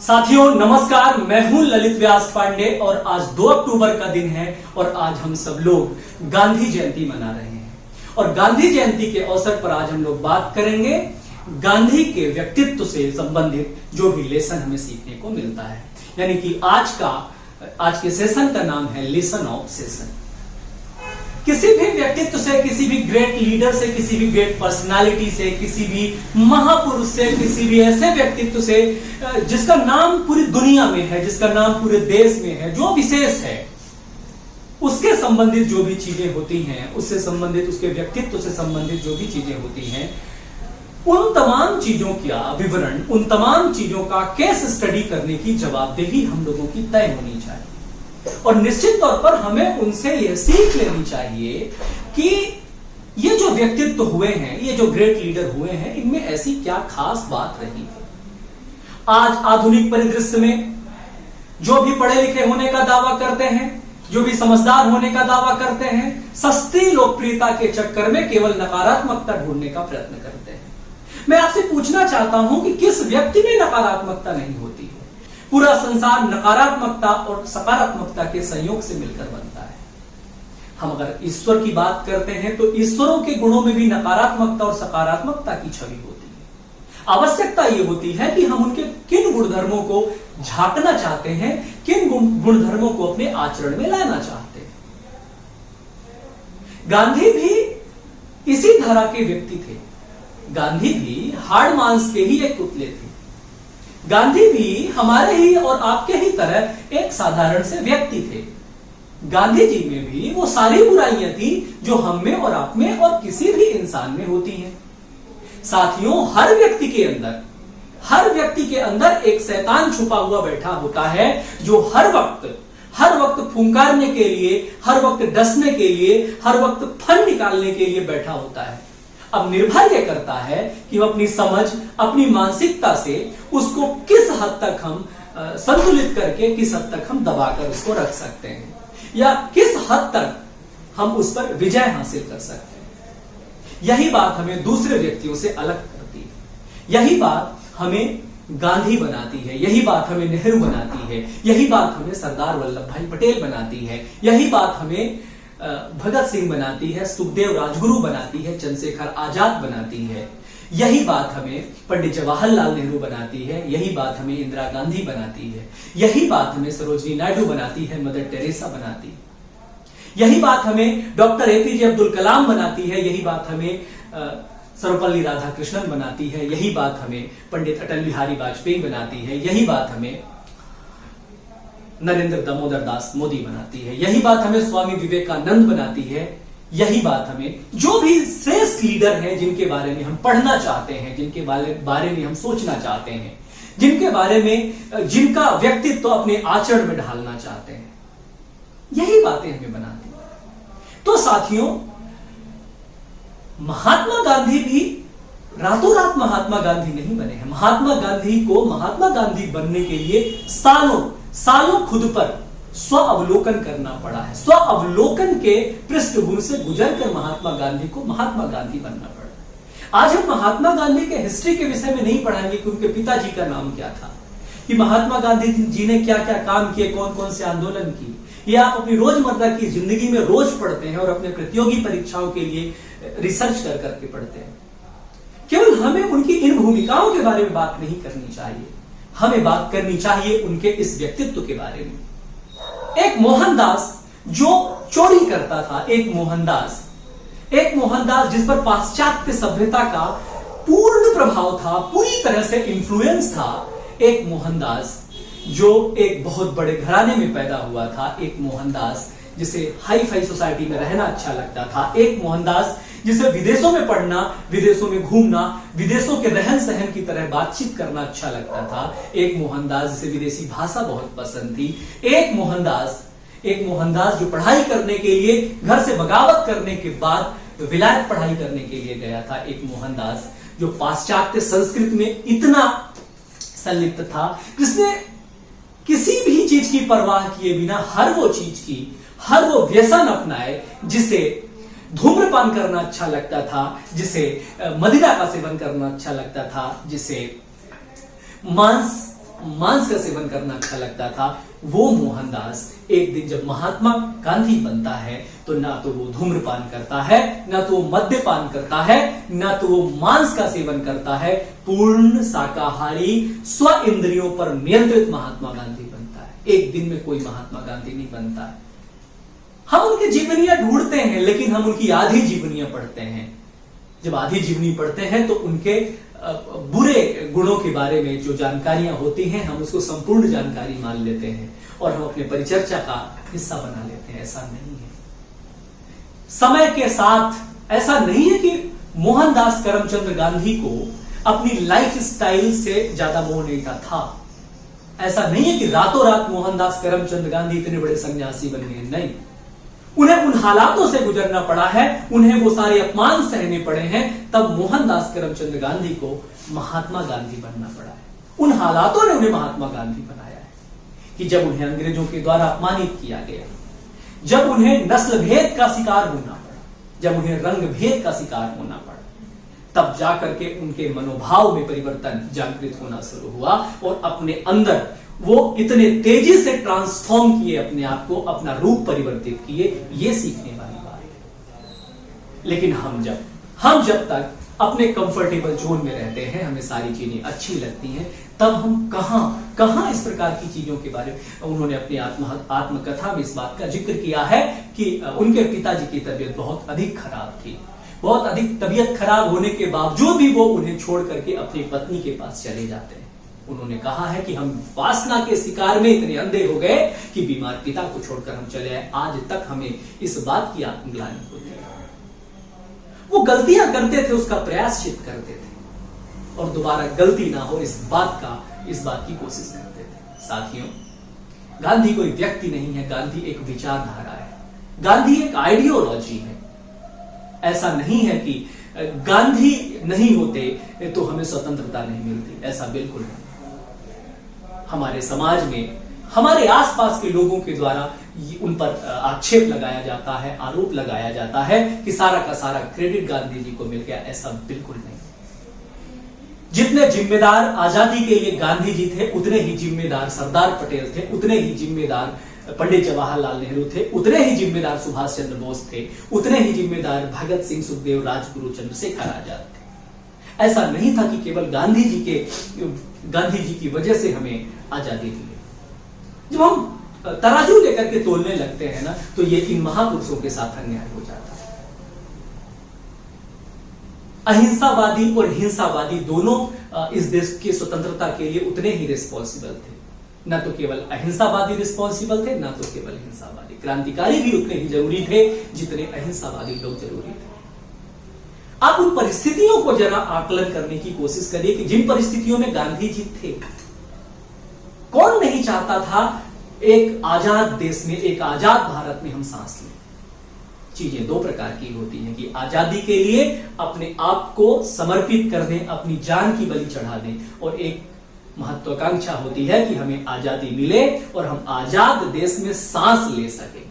साथियों नमस्कार, मैं हूं ललित व्यास पांडे और आज 2 अक्टूबर का दिन है और आज हम सब लोग गांधी जयंती मना रहे हैं। और गांधी जयंती के अवसर पर आज हम लोग बात करेंगे गांधी के व्यक्तित्व से संबंधित जो भी लेसन हमें सीखने को मिलता है। यानी कि आज के सेशन का नाम है लेसन ऑफ सेशन। किसी भी व्यक्तित्व से, किसी भी ग्रेट लीडर से, किसी भी ग्रेट पर्सनालिटी से, किसी भी महापुरुष से, किसी भी ऐसे व्यक्तित्व से जिसका नाम पूरी दुनिया में है, जिसका नाम पूरे देश में है, जो विशेष है, उसके संबंधित जो भी चीजें होती हैं, उससे संबंधित, उसके व्यक्तित्व से संबंधित जो भी चीजें होती हैं, उन तमाम चीजों का विवरण, उन तमाम चीजों का केस स्टडी करने की जवाबदेही हम लोगों की तय होनी चाहिए। और निश्चित तौर पर हमें उनसे यह सीख लेनी चाहिए कि ये जो व्यक्तित्व हुए हैं, ये जो ग्रेट लीडर हुए हैं, इनमें ऐसी क्या खास बात रही है। आज आधुनिक परिदृश्य में जो भी पढ़े लिखे होने का दावा करते हैं, जो भी समझदार होने का दावा करते हैं, सस्ती लोकप्रियता के चक्कर में केवल नकारात्मकता ढूंढने का प्रयत्न करते हैं। मैं आपसे पूछना चाहता हूं कि किस व्यक्ति में नकारात्मकता नहीं होती है? पूरा संसार नकारात्मकता और सकारात्मकता के संयोग से मिलकर बनता है। हम अगर ईश्वर की बात करते हैं तो ईश्वरों के गुणों में भी नकारात्मकता और सकारात्मकता की छवि होती है। आवश्यकता यह होती है कि हम उनके किन गुणधर्मों को झांकना चाहते हैं, किन गुणधर्मों को अपने आचरण में लाना चाहते हैं। गांधी भी इसी धारा के व्यक्ति थे। गांधी भी हाड़ मांस के ही एक पुतले थे। गांधी भी हमारे ही और आपके ही तरह एक साधारण से व्यक्ति थे। गांधी जी में भी वो सारी बुराइयां थी जो हम में और आप में और किसी भी इंसान में होती हैं। साथियों, हर व्यक्ति के अंदर एक शैतान छुपा हुआ बैठा होता है जो हर वक्त फुंकारने के लिए, हर वक्त डसने के लिए, हर वक्त फन निकालने के लिए बैठा होता है। अब निर्भर यह करता है कि हम अपनी समझ, अपनी मानसिकता से उसको किस हद तक हम संतुलित करके, किस हद तक हम दबाकर उसको रख सकते हैं, या किस हद तक हम उस पर विजय हासिल कर सकते हैं। यही बात हमें दूसरे व्यक्तियों से अलग करती है। यही बात हमें गांधी बनाती है, यही बात हमें नेहरू बनाती है, यही बात हमें सरदार वल्लभ भाई पटेल बनाती है, यही बात हमें भगत सिंह बनाती है, सुखदेव राजगुरु बनाती है, चंद्रशेखर आजाद बनाती है, यही बात हमें पंडित जवाहरलाल नेहरू बनाती है, यही बात हमें इंदिरा गांधी बनाती है, यही बात हमें सरोजिनी नायडू बनाती है, मदर टेरेसा बनाती है, यही बात हमें डॉक्टर एपीजे अब्दुल कलाम बनाती है, यही बात हमें सर्वपल्ली राधाकृष्णन बनाती है, यही बात हमें पंडित अटल बिहारी वाजपेयी बनाती है, यही बात हमें नरेंद्र दामोदर दास मोदी बनाती है, यही बात हमें स्वामी विवेकानंद बनाती है, यही बात हमें जो भी श्रेष्ठ लीडर हैं जिनके बारे में हम पढ़ना चाहते हैं, जिनके बारे में हम सोचना चाहते हैं, जिनके बारे में, जिनका व्यक्तित्व अपने आचरण में ढालना चाहते हैं, यही बातें हमें बनाती हैं। तो साथियों, महात्मा गांधी भी रातों रात महात्मा गांधी नहीं बने हैं। महात्मा गांधी को महात्मा गांधी बनने के लिए सालों खुद पर स्व अवलोकन करना पड़ा है। स्व अवलोकन के पृष्ठभूमि से गुजरकर महात्मा गांधी को महात्मा गांधी बनना पड़ा। आज हम महात्मा गांधी के हिस्ट्री के विषय में नहीं पढ़ाएंगे कि उनके पिताजी का नाम क्या था, कि महात्मा गांधी जी ने क्या क्या काम किए, कौन कौन से आंदोलन किए। ये आप अपनी रोजमर्रा की जिंदगी में रोज पढ़ते हैं और अपने प्रतियोगी परीक्षाओं के लिए रिसर्च कर करके पढ़ते हैं। केवल हमें उनकी इन भूमिकाओं के बारे में बात नहीं करनी चाहिए, हमें बात करनी चाहिए उनके इस व्यक्तित्व के बारे में। एक मोहनदास जो चोरी करता था, एक मोहनदास जिस पर पाश्चात्य सभ्यता का पूर्ण प्रभाव था, पूरी तरह से इंफ्लुएंस था, एक मोहनदास जो एक बहुत बड़े घराने में पैदा हुआ था, एक मोहनदास जिसे हाई फाई सोसाइटी में रहना अच्छा लगता था, एक मोहनदास जिसे विदेशों में पढ़ना, विदेशों में घूमना, विदेशों के रहन सहन की तरह बातचीत करना अच्छा लगता था, एक मोहनदास जिसे विदेशी भाषा बहुत पसंद थी, एक मोहनदास जो पढ़ाई करने के लिए घर से बगावत करने के बाद विलायत पढ़ाई करने के लिए गया था, एक मोहनदास जो पाश्चात्य संस्कृति में इतना संलिप्त था, जिसने किसी भी चीज की परवाह किए बिना हर वो व्यसन अपनाए, जिसे धूम्रपान करना अच्छा लगता था, जिसे मदिरा का सेवन करना अच्छा लगता था, जिसे मांस मांस का सेवन करना अच्छा लगता था, वो मोहनदास एक दिन जब महात्मा गांधी बनता है तो ना तो वो धूम्रपान करता है, ना तो वो मद्यपान करता है, ना तो वो मांस का सेवन करता है। पूर्ण शाकाहारी, स्व इंद्रियों पर नियंत्रित महात्मा गांधी बनता है। एक दिन में कोई महात्मा गांधी नहीं बनता है। हम उनकी जीवनियां ढूंढते हैं, लेकिन हम उनकी आधी जीवनियां पढ़ते हैं। जब आधी जीवनी पढ़ते हैं तो उनके बुरे गुणों के बारे में जो जानकारियां होती हैं, हम उसको संपूर्ण जानकारी मान लेते हैं और हम अपने परिचर्चा का हिस्सा बना लेते हैं। ऐसा नहीं है। समय के साथ ऐसा नहीं है कि मोहनदास करमचंद गांधी को अपनी लाइफ स्टाइल से ज्यादा मोह नहीं था। ऐसा नहीं है कि रातों रात मोहनदास करमचंद गांधी इतने बड़े सन्यासी बन गए। नहीं, उन्हें उन हालातों से गुजरना पड़ा है, उन्हें वो सारे अपमान सहने पड़े हैं, तब मोहनदास करमचंद गांधी को महात्मा गांधी बनना पड़ा है। उन हालातों ने उन्हें महात्मा गांधी बनाया है कि जब उन्हें अंग्रेजों के द्वारा अपमानित किया गया, जब उन्हें नस्ल भेद का शिकार होना पड़ा, जब उन्हें रंग भेद का शिकार होना पड़ा, तब जाकर के उनके मनोभाव में परिवर्तन जागृत होना शुरू हुआ और अपने अंदर वो इतने तेजी से ट्रांसफॉर्म किए अपने आप को, अपना रूप परिवर्तित किए। ये सीखने वाली बात है। लेकिन हम जब तक अपने कंफर्टेबल जोन में रहते हैं, हमें सारी चीजें अच्छी लगती हैं, तब हम कहां इस प्रकार की चीजों के बारे में। उन्होंने अपनी आत्मकथा में इस बात का जिक्र किया है कि उनके पिताजी की तबीयत बहुत अधिक खराब थी। बहुत अधिक तबीयत खराब होने के बावजूद भी वो उन्हें छोड़ करके अपनी पत्नी के पास चले जाते हैं। उन्होंने कहा है कि हम वासना के शिकार में इतने अंधे हो गए कि बीमार पिता को छोड़कर हम चले आए। आज तक हमें इस बात की आत्मग्लानि होती है। वो गलतियां करते थे, उसका प्रायश्चित करते थे और दोबारा गलती ना हो इस बात की कोशिश करते थे। साथियों, गांधी कोई व्यक्ति नहीं है, गांधी एक विचारधारा है, गांधी एक आइडियोलॉजी है। ऐसा नहीं है कि गांधी नहीं होते तो हमें स्वतंत्रता नहीं मिलती, ऐसा बिल्कुल नहीं। हमारे समाज में, हमारे आसपास के लोगों के द्वारा उन पर आक्षेप लगाया जाता है, आरोप लगाया जाता है कि सारा का सारा क्रेडिट गांधी जी को मिल गया। ऐसा बिल्कुल नहीं। जितने जिम्मेदार आजादी के लिए गांधी जी थे, उतने ही जिम्मेदार सरदार पटेल थे, उतने ही जिम्मेदार पंडित जवाहरलाल नेहरू थे, उतने ही जिम्मेदार सुभाष चंद्र बोस थे, उतने ही जिम्मेदार भगत सिंह, सुखदेव, राजगुरु, चंद्रशेखर आजाद थे। ऐसा नहीं था कि केवल गांधी जी की वजह से हमें आजादी मिली। जब हम तराजू लेकर के तोलने लगते हैं ना, तो ये इन महापुरुषों के साथ अन्याय हो जाता है। अहिंसावादी और हिंसावादी दोनों इस देश की स्वतंत्रता के लिए उतने ही रिस्पॉन्सिबल थे। ना तो केवल अहिंसावादी रिस्पॉन्सिबल थे, ना तो केवल हिंसावादी। क्रांतिकारी भी उतने ही जरूरी थे जितने अहिंसावादी लोग जरूरी थे। आप उन परिस्थितियों को जरा आकलन करने की कोशिश करिए कि जिन परिस्थितियों में गांधी जी थे। कौन नहीं चाहता था एक आजाद देश में, एक आजाद भारत में हम सांस लें। चीजें दो प्रकार की होती हैं कि आजादी के लिए अपने आप को समर्पित कर दें, अपनी जान की बलि चढ़ा दें, और एक महत्वाकांक्षा होती है कि हमें आजादी मिले और हम आजाद देश में सांस ले सके,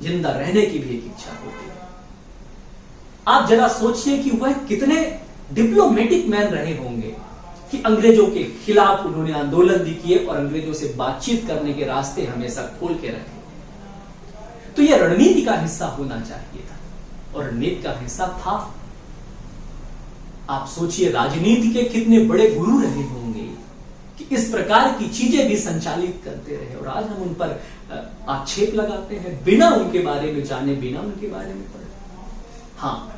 जिंदा रहने की भी एक इच्छा होती है। आप जरा सोचिए कि वह कितने डिप्लोमेटिक मैन रहे होंगे कि अंग्रेजों के खिलाफ उन्होंने आंदोलन भी किए और अंग्रेजों से बातचीत करने के रास्ते हमेशा खोल के रखे। तो यह रणनीति का हिस्सा होना चाहिए था और रणनीति का हिस्सा था। आप सोचिए राजनीति के कितने बड़े गुरु रहे होंगे कि इस प्रकार की चीजें भी संचालित करते रहे, और आज हम उन पर आक्षेप लगाते हैं बिना उनके बारे में जाने, बिना उनके बारे में पढ़े। हाँ,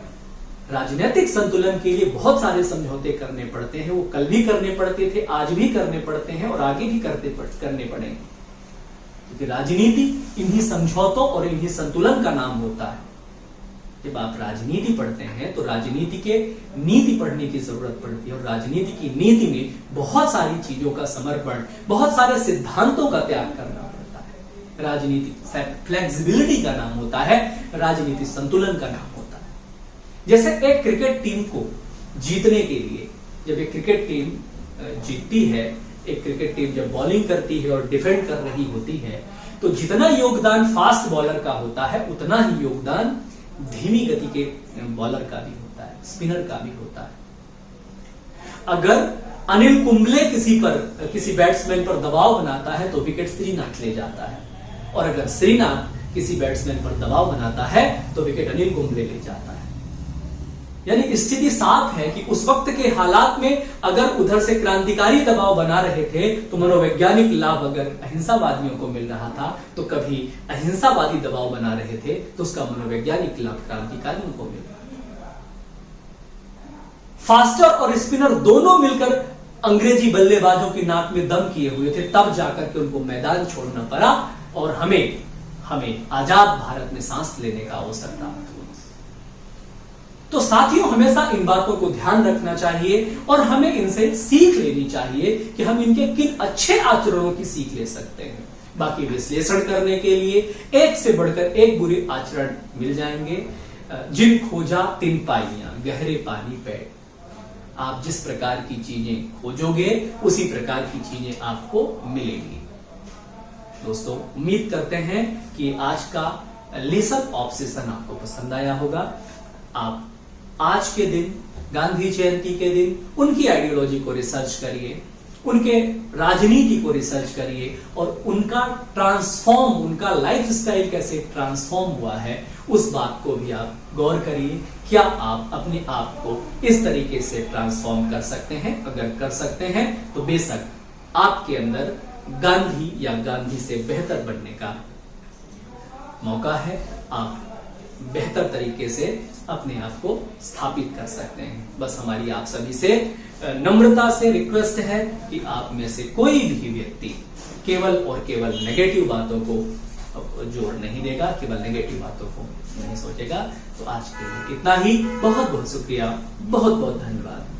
राजनीतिक संतुलन के लिए बहुत सारे समझौते करने पड़ते हैं। वो कल भी करने पड़ते थे, आज भी करने पड़ते हैं और आगे भी करने पड़ेंगे, क्योंकि राजनीति इन्हीं समझौतों और इन्हीं संतुलन का नाम होता है। जब आप राजनीति पढ़ते हैं तो राजनीति के नीति पढ़ने की जरूरत पड़ती है, और राजनीति की नीति में बहुत सारी चीजों का समर्पण, बहुत सारे सिद्धांतों का त्याग करना पड़ता है। राजनीति फ्लेक्सिबिलिटी का नाम होता है, राजनीति संतुलन का नाम होता है। जैसे एक क्रिकेट टीम को जीतने के लिए, जब एक क्रिकेट टीम जीतती है, एक क्रिकेट टीम जब बॉलिंग करती है और डिफेंड कर रही होती है, तो जितना योगदान फास्ट बॉलर का होता है उतना ही योगदान धीमी गति के बॉलर का भी होता है, स्पिनर का भी होता है। अगर अनिल कुंबले किसी बैट्समैन पर दबाव बनाता है तो विकेट श्रीनाथ ले जाता है, और अगर श्रीनाथ किसी बैट्समैन पर दबाव बनाता है तो विकेट अनिल कुंबले ले जाता है। यानी स्थिति साफ है कि उस वक्त के हालात में अगर उधर से क्रांतिकारी दबाव बना रहे थे तो मनोवैज्ञानिक लाभ अगर अहिंसावादियों को मिल रहा था, तो कभी अहिंसावादी दबाव बना रहे थे तो उसका मनोवैज्ञानिक लाभ क्रांतिकारियों को मिल रहा था। फास्टर और स्पिनर दोनों मिलकर अंग्रेजी बल्लेबाजों की नाक में दम किए हुए थे, तब जाकर के उनको मैदान छोड़ना पड़ा और हमें आजाद भारत में सांस लेने का अवसर प्राप्त हुआ। तो साथियों, हमेशा इन बातों को ध्यान रखना चाहिए और हमें इनसे सीख लेनी चाहिए कि हम इनके किन अच्छे आचरणों की सीख ले सकते हैं। बाकी विश्लेषण करने के लिए एक से बढ़कर एक बुरे आचरण मिल जाएंगे। जिन खोजा तिन पाइयां, गहरे पानी पैठ। आप जिस प्रकार की चीजें खोजोगे उसी प्रकार की चीजें आपको मिलेंगी। दोस्तों, उम्मीद करते हैं कि आज का लेसन ऑफ सेशन आपको पसंद आया होगा। आप आज के दिन, गांधी जयंती के दिन, उनकी आइडियोलॉजी को रिसर्च करिए, उनके राजनीति को रिसर्च करिए और उनका लाइफ स्टाइल कैसे ट्रांसफॉर्म हुआ है उस बात को भी आप गौर करिए। क्या आप अपने आप को इस तरीके से ट्रांसफॉर्म कर सकते हैं? अगर कर सकते हैं तो बेशक आपके अंदर गांधी या गांधी से बेहतर बनने का मौका है। आप बेहतर तरीके से अपने आप को स्थापित कर सकते हैं। बस हमारी आप सभी से नम्रता से रिक्वेस्ट है कि आप में से कोई भी व्यक्ति केवल और केवल नेगेटिव बातों को जोर नहीं देगा, केवल नेगेटिव बातों को नहीं सोचेगा। तो आज के लिए इतना ही। बहुत बहुत शुक्रिया, बहुत बहुत धन्यवाद।